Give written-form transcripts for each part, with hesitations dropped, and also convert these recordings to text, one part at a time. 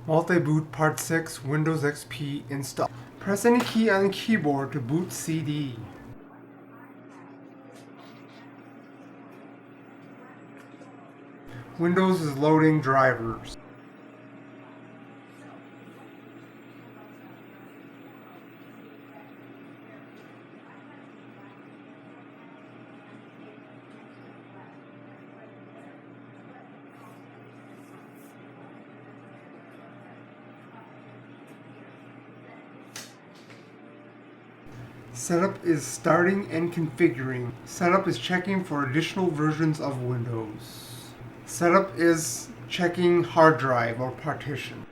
Multi-boot Part 6 Windows XP install. Press any key on the keyboard to boot CD. Windows is loading drivers. Setup is starting and configuring. Setup is checking for additional versions of Windows. Setup is checking hard drive or partition.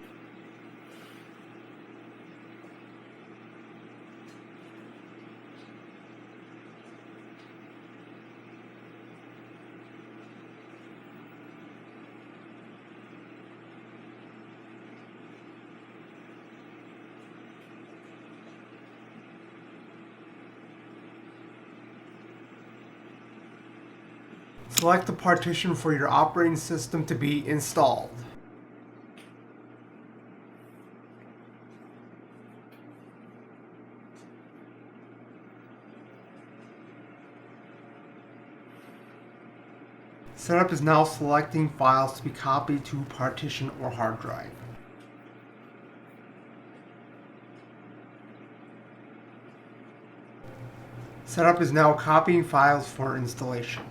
Select the partition for your operating system to be installed. Setup is now selecting files to be copied to partition or hard drive. Setup is now copying files for installation.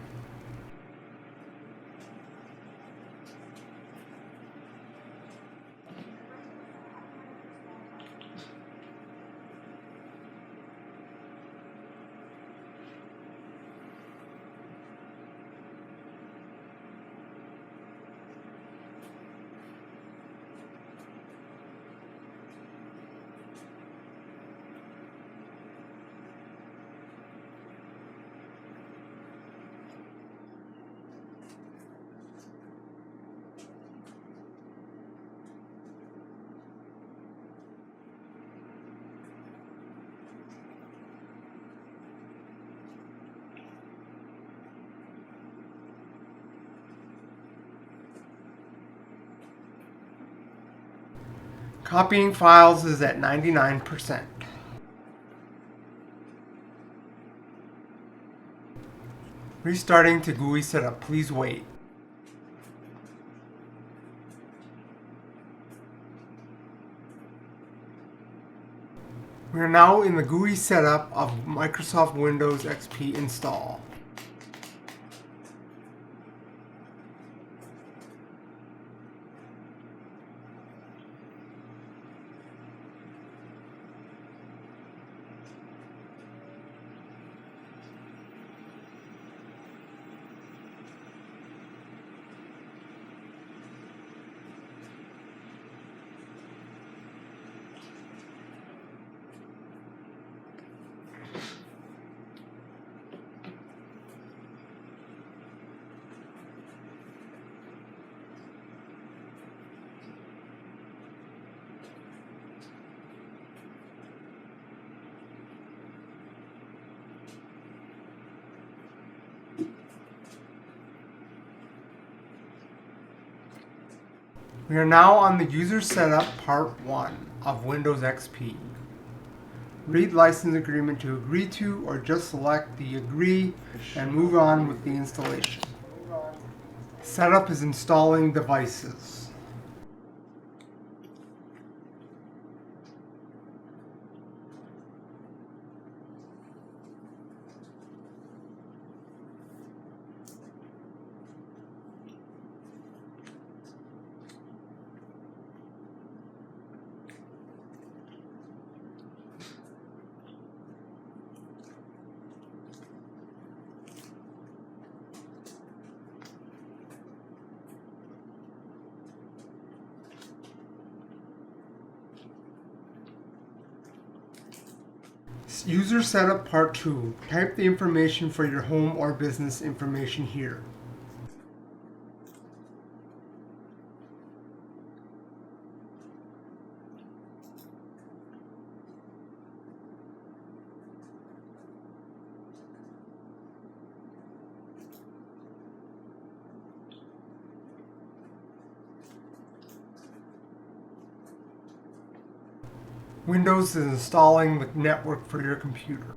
Copying files is at 99%. Restarting to GUI setup. Please wait. We are now in the GUI setup of Microsoft Windows XP install. We are now on the User Setup Part 1 of Windows XP. Read license agreement to agree to, or just select the agree and move on with the installation. Setup is installing devices. User Setup Part 2. Type the information for your home or business information here. Windows is installing the network for your computer.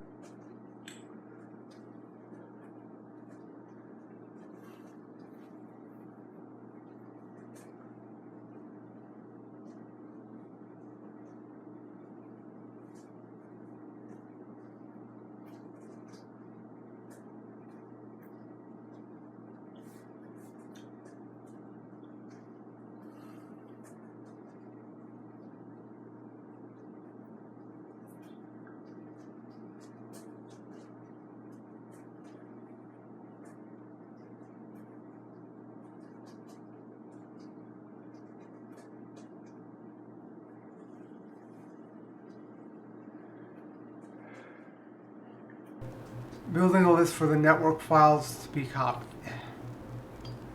Building a list for the network files to be copied.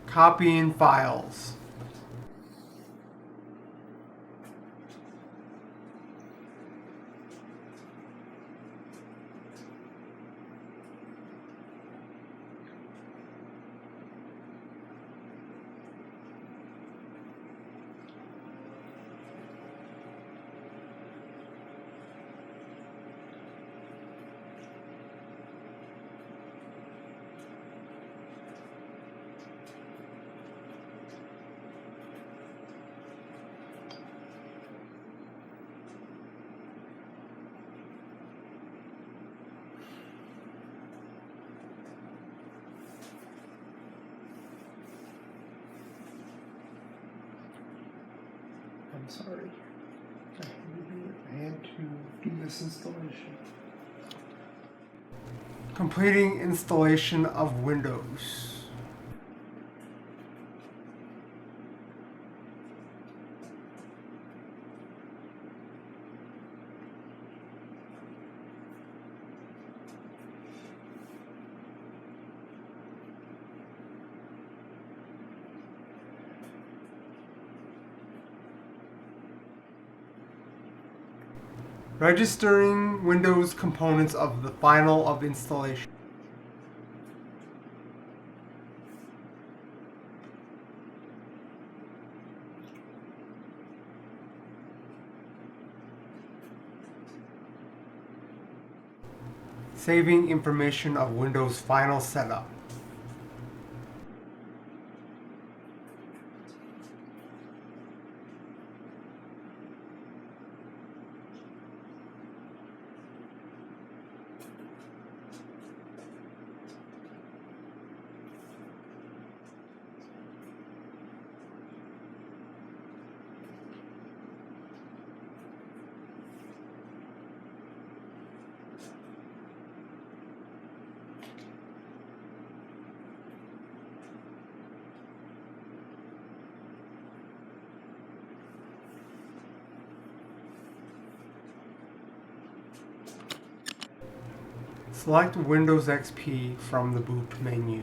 Copying files. I'm sorry. I had to do this installation. Completing installation of Windows. Registering Windows components of the final of installation. Saving information of Windows final setup. Select Windows XP from the boot menu.